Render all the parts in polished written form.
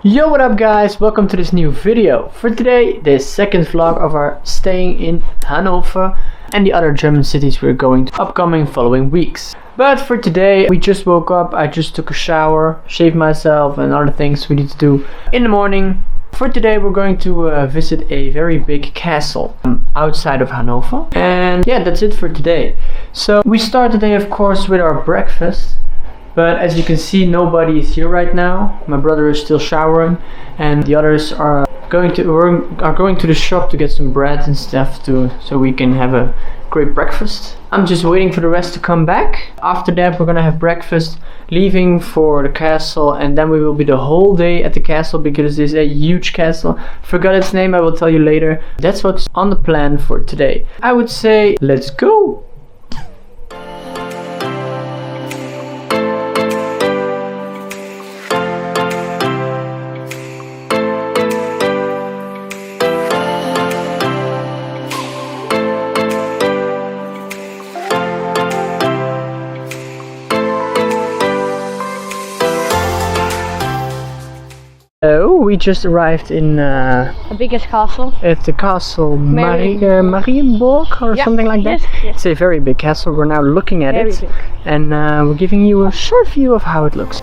Yo, what up guys, welcome to this new video. For today, the second vlog of our staying in Hannover and the other German cities we're going to upcoming following weeks. But for today, we just woke up, I just took a shower, shaved myself and other things we need to do in the morning. For today we're going to visit a very big castle outside of Hannover. And yeah, that's it for today. So we start today of course with our breakfast. But as you can see, nobody is here right now. My brother is still showering, and the others are going to the shop to get some bread and stuff so we can have a great breakfast. I'm just waiting for the rest to come back. After that, we're gonna have breakfast, leaving for the castle, and then we will be the whole day at the castle because it's a huge castle. Forgot its name, I will tell you later. That's what's on the plan for today. I would say, let's go! Oh, we just arrived in the biggest castle. At the castle Marienburg or something like that. Yes. It's a very big castle. We're now looking at it, big. and we're giving you a short view of how it looks.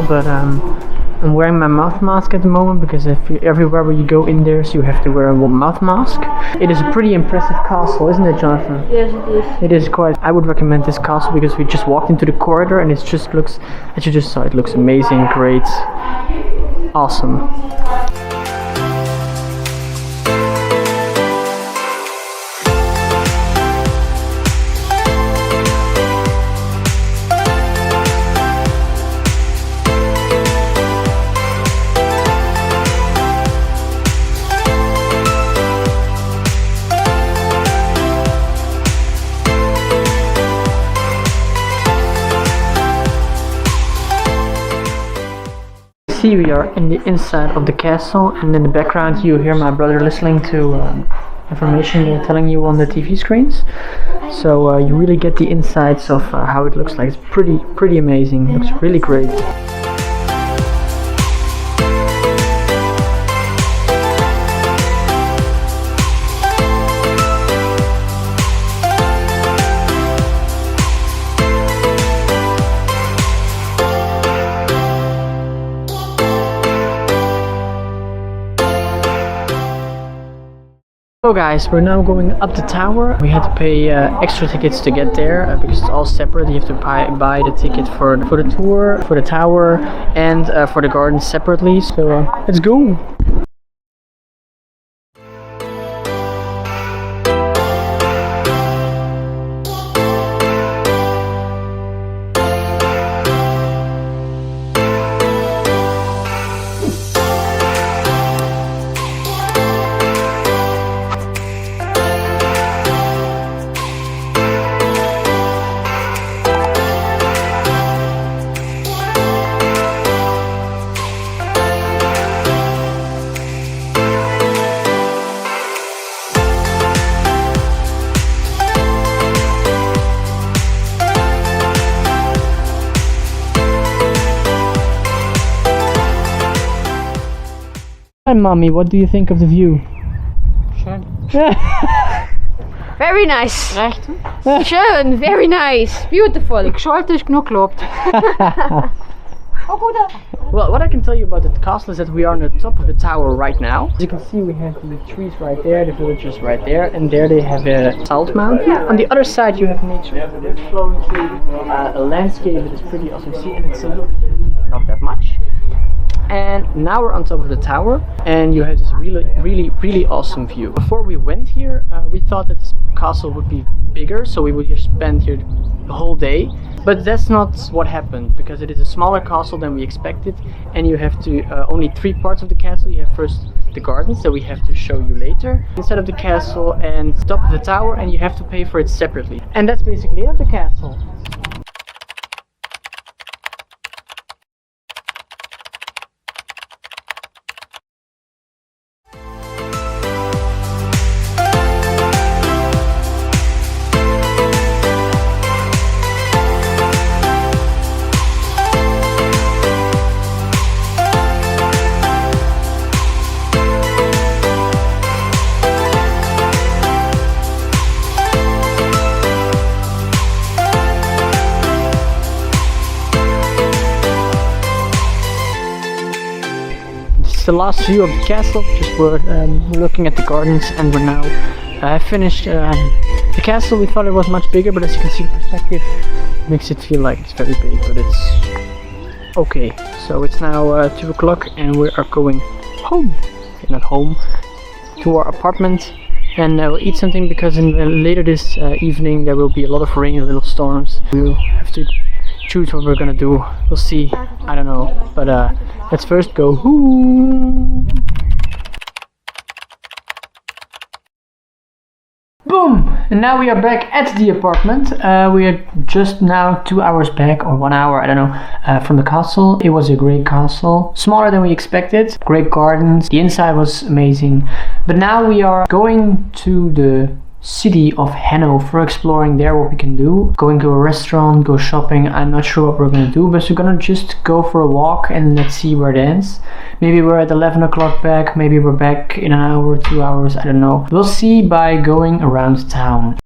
But I'm wearing my mouth mask at the moment because everywhere where you go in there, so you have to wear a mouth mask. It is a pretty impressive castle, isn't it, Jonathan? Yes, it is. It is quite. I would recommend this castle because we just walked into the corridor and it just looks, as you just saw, it looks amazing, great, awesome. We are in the inside of the castle, and in the background you hear my brother listening to information they're telling you on the TV screens. So you really get the insights of how it looks like. It's pretty amazing. It looks really great. So guys, we're now going up the tower. We had to pay extra tickets to get there because it's all separate. You have to buy the ticket for the tour, for the tower, and for the garden separately. So let's go! Hi mommy, what do you think of the view? Schön. Very nice. Recht? Schön, very nice, beautiful. Ik schalte is genoeg klopt. Well, what I can tell you about the castle is that we are on the top of the tower right now. As you can see, we have the trees right there, the villagers right there, and there they have a salt mountain. On the other side you have nature flowing through a landscape that is pretty awesome to see, and it's a little bit hilly, not that much. And now we're on top of the tower, and you have this really awesome view. Before we went here, we thought that this castle would be bigger, so we would just spend here the whole day. But that's not what happened, because it is a smaller castle than we expected, and you have to only 3 parts of the castle. You have first the gardens that we have to show you later, inside of the castle, and top of the tower, and you have to pay for it separately. And that's basically it of the castle. the last view of the castle. Just we're looking at the gardens, and we're now finished the castle. We thought it was much bigger, but as you can see, the perspective makes it feel like it's very big, but it's okay. So it's now 2 o'clock, and we are going home. Okay, not home, to our apartment, and we'll eat something because later this evening there will be a lot of rain, little storms. We'll have to choose what we're gonna do. We'll see. I don't know, but let's first go. Boom! And now we are back at the apartment. We are just now 2 hours back, or 1 hour, I don't know, from the castle. It was a great castle, smaller than we expected, great gardens, the inside was amazing. But now we are going to the city of Hannover, exploring there what we can do, going to a restaurant, go shopping. I'm not sure what we're gonna do, but we're gonna just go for a walk and let's see where it ends. Maybe we're at 11 o'clock back, maybe we're back in an hour, 2 hours, I don't know. We'll see by going around town.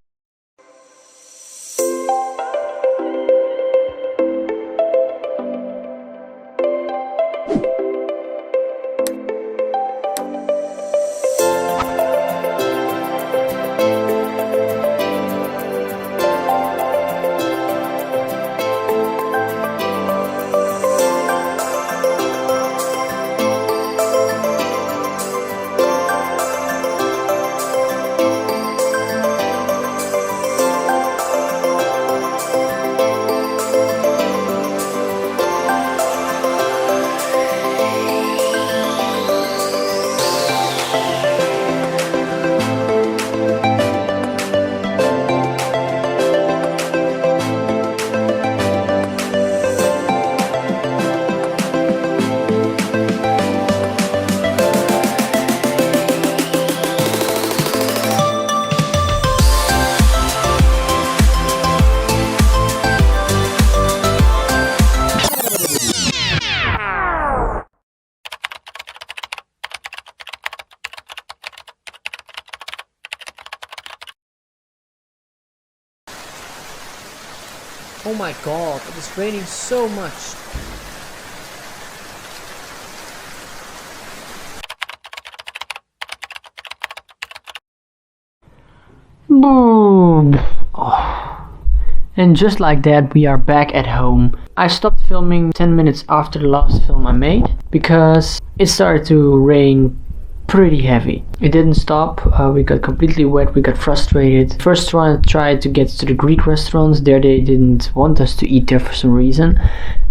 Oh my god, it is raining so much. Boom! Oh. And just like that, we are back at home. I stopped filming 10 minutes after the last film I made because it started to rain pretty heavy. It didn't stop, we got completely wet, we got frustrated. First tried to get to the Greek restaurants, there they didn't want us to eat there for some reason.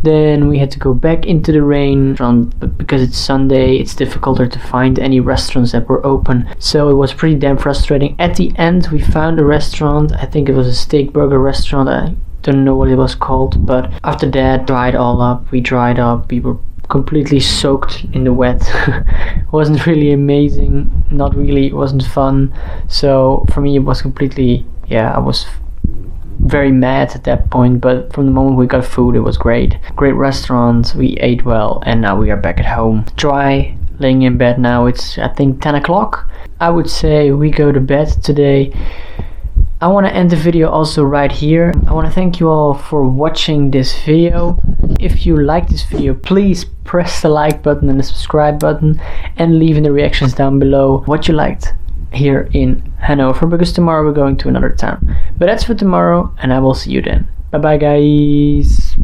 Then we had to go back into the rain, but because it's Sunday it's difficult to find any restaurants that were open. So it was pretty damn frustrating. At the end we found a restaurant, I think it was a steak burger restaurant, I don't know what it was called, but after that dried all up, we dried up, we were completely soaked in the wet. It wasn't really amazing, not really, it wasn't fun. So for me it was completely, I was very mad at that point, but from the moment we got food it was great. Great restaurant, we ate well, and now we are back at home. Dry, laying in bed now, it's I think 10 o'clock. I would say we go to bed today. I want to end the video also right here. I want to thank you all for watching this video. If you like this video, please press the like button and the subscribe button, and leave in the reactions down below what you liked here in Hannover, because tomorrow we're going to another town. But that's for tomorrow, and I will see you then. Bye bye guys.